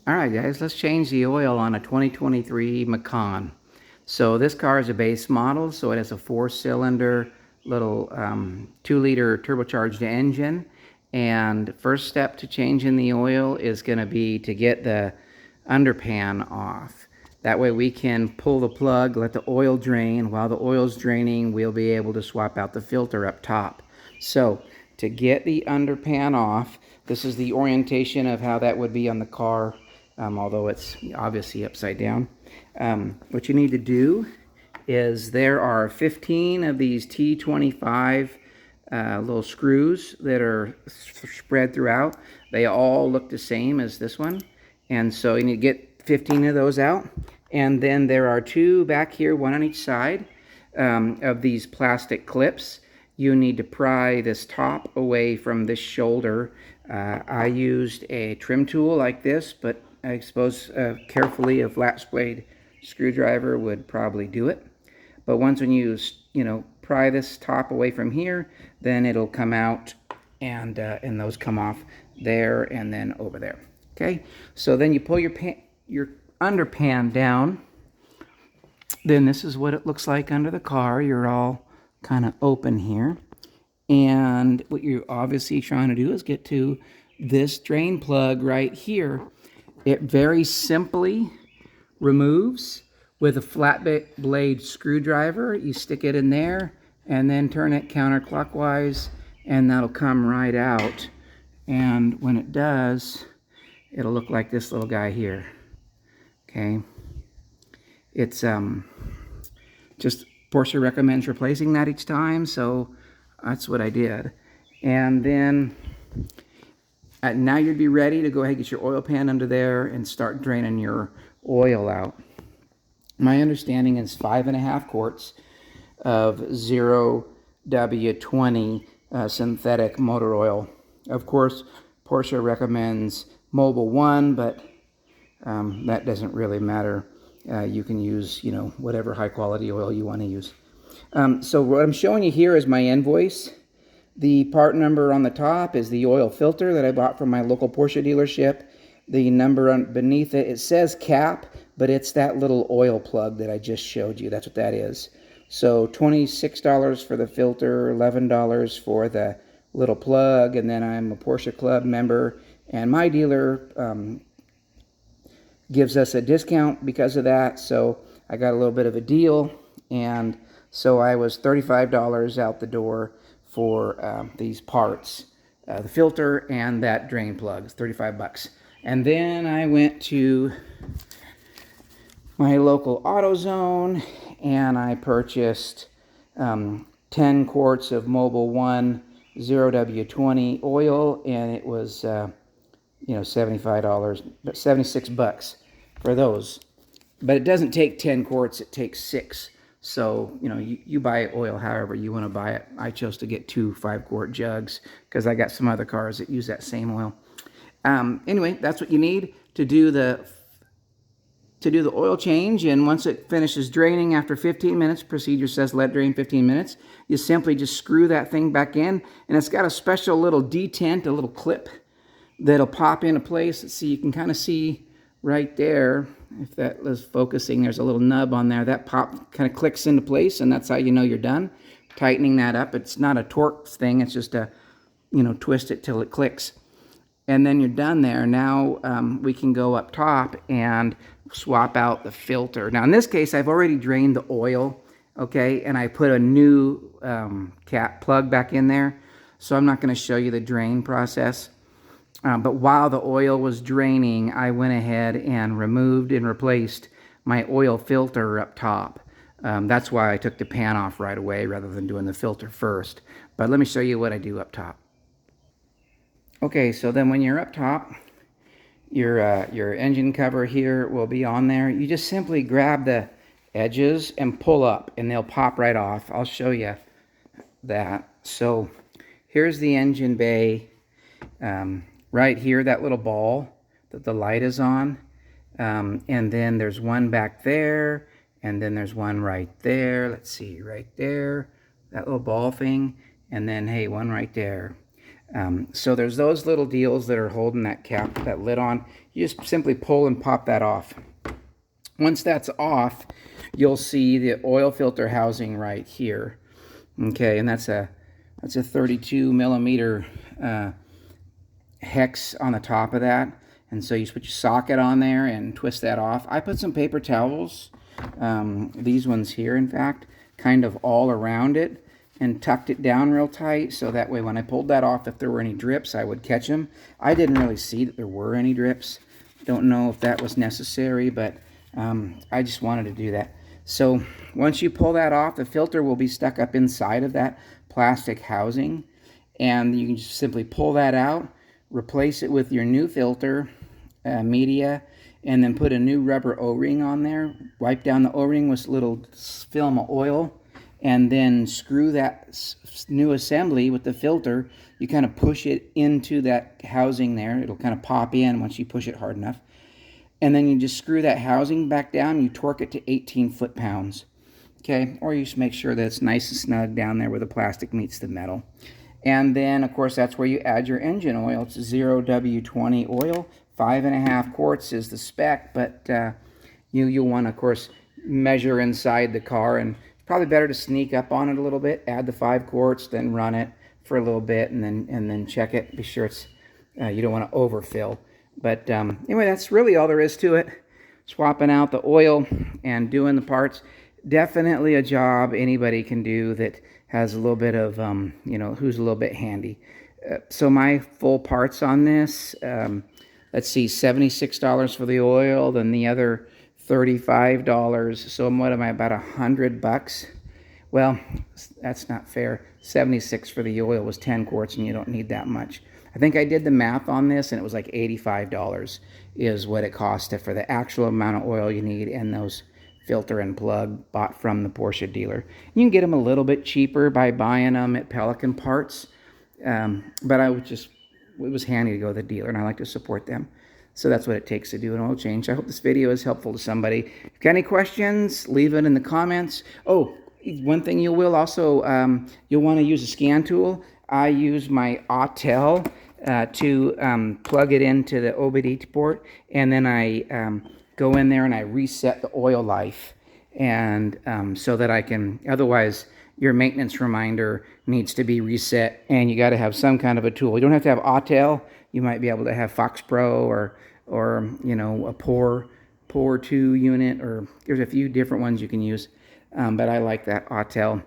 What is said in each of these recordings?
All right, guys, let's change the oil on a 2023 Macan. So this car is a base model, so it has a 4-cylinder little 2-liter turbocharged engine. And first step to changing the oil is going to be to get the underpan off. That way we can pull the plug, let the oil drain. While the oil's draining, we'll be able to swap out the filter up top. So to get the underpan off, this is the orientation of how that would be on the car. Although it's obviously upside down. What you need to do is there are 15 of these T25 little screws that are spread throughout. They all look the same as this one. And so you need to get 15 of those out. And then there are 2 back here, 1 on each side, of these plastic clips. You need to pry this top away from this shoulder. I used a trim tool like this, but I suppose carefully a flat blade screwdriver would probably do it. But once when you pry this top away from here, then it'll come out, and those come off there and then over there. Okay, so then you pull your underpan down. Then this is what it looks like under the car. You're all kind of open here. And what you're obviously trying to do is get to this drain plug right here. It very simply removes with a flat blade screwdriver. You stick it in there and then turn it counterclockwise, and that'll come right out. And when it does, it'll look like this little guy here. Okay, it's just Porsche recommends replacing that each time, so that's what I did. And then now you'd be ready to go ahead and get your oil pan under there and start draining your oil out. My understanding is 5.5 quarts of 0W20 synthetic motor oil. Of course, Porsche recommends Mobil 1, but that doesn't really matter. You can use, whatever high quality oil you want to use. So what I'm showing you here is my invoice. The part number on the top is the oil filter that I bought from my local Porsche dealership. The number beneath it, it says cap, but it's that little oil plug that I just showed you. That's what that is. So $26 for the filter, $11 for the little plug, and then I'm a Porsche Club member, and my dealer gives us a discount because of that, so I got a little bit of a deal, and so I was $35 out the door for these parts, the filter and that drain plug. It's 35 bucks. And then I went to my local AutoZone and I purchased 10 quarts of Mobil 1 0W20 oil, and it was $75, but 76 bucks for those. But it doesn't take 10 quarts, it takes 6. So, you buy oil however you want to buy it. I chose to get 2 5-quart jugs because I got some other cars that use that same oil. Anyway, that's what you need to do the oil change. And once it finishes draining after 15 minutes, procedure says let drain 15 minutes, you simply just screw that thing back in. And it's got a special little detent, a little clip that'll pop into place. Let's see, you can kind of see right there. If that was focusing, there's a little nub on there. That pop kind of clicks into place, and that's how you know you're done. Tightening that up. It's not a torque thing. It's just a, twist it till it clicks. And then you're done there. Now we can go up top and swap out the filter. Now, in this case, I've already drained the oil, okay, and I put a new cap plug back in there. So I'm not going to show you the drain process. But while the oil was draining, I went ahead and removed and replaced my oil filter up top. That's why I took the pan off right away rather than doing the filter first. But let me show you what I do up top. Okay, so then when you're up top, your engine cover here will be on there. You just simply grab the edges and pull up, and they'll pop right off. I'll show you that. So here's the engine bay. Right here, that little ball that the light is on, and then there's one back there, and then there's one right there. Let's see, right there, that little ball thing, and then, hey, one right there. So there's those little deals that are holding that cap, that lid on. You just simply pull and pop that off. Once that's off, you'll see the oil filter housing right here. Okay, and that's a 32 millimeter hex on the top of that. And so you put your socket on there and twist that off. I put some paper towels, these ones here in fact, kind of all around it, and tucked it down real tight, so that way when I pulled that off, if there were any drips, I would catch them. I didn't really see that there were any drips. Don't know if that was necessary, but I just wanted to do that. So once you pull that off, the filter will be stuck up inside of that plastic housing, and you can just simply pull that out, replace it with your new filter media, and then put a new rubber O-ring on there. Wipe down the O-ring with a little film of oil, and then screw that new assembly with the filter. You kind of push it into that housing there. It'll kind of pop in once you push it hard enough. And then you just screw that housing back down. You torque it to 18 foot-pounds. Okay, or you just make sure that it's nice and snug down there where the plastic meets the metal. And then, of course, that's where you add your engine oil. It's 0W20 oil. 5.5 quarts is the spec, but you'll want to, of course, measure inside the car, and it's probably better to sneak up on it a little bit. Add the 5 quarts, then run it for a little bit, and then check it. Be sure it's you don't want to overfill. But anyway, that's really all there is to it. Swapping out the oil and doing the parts. Definitely a job anybody can do that has a little bit of who's a little bit handy. So my full parts on this. Let's see, $76 for the oil, then the other $35. So what am I, about $100? Well, that's not fair. 76 for the oil was 10 quarts, and you don't need that much. I think I did the math on this, and it was like $85 is what it cost for the actual amount of oil you need, and those filter and plug bought from the Porsche dealer. You can get them a little bit cheaper by buying them at Pelican Parts, but it was handy to go to the dealer, and I like to support them. So that's what it takes to do an oil change. I hope this video is helpful to somebody. If you've got any questions, leave it in the comments. Oh, one thing you will also, you'll want to use a scan tool. I use my 2.0L to plug it into the OBD port, and then I go in there and I reset the oil life, and so that I can, otherwise your maintenance reminder needs to be reset, and you got to have some kind of a tool. You don't have to have 2.0L. You might be able to have Fox Pro or a Por 2 unit, or there's a few different ones you can use, but I like that 2.0L.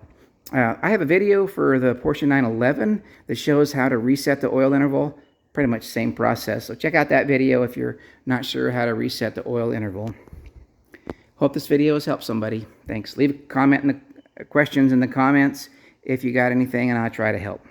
I have a video for the Porsche 911 that shows how to reset the oil interval. Pretty much same process. So check out that video if you're not sure how to reset the oil interval. Hope this video has helped somebody. Thanks. Leave a comment in the questions in the comments if you got anything, and I'll try to help.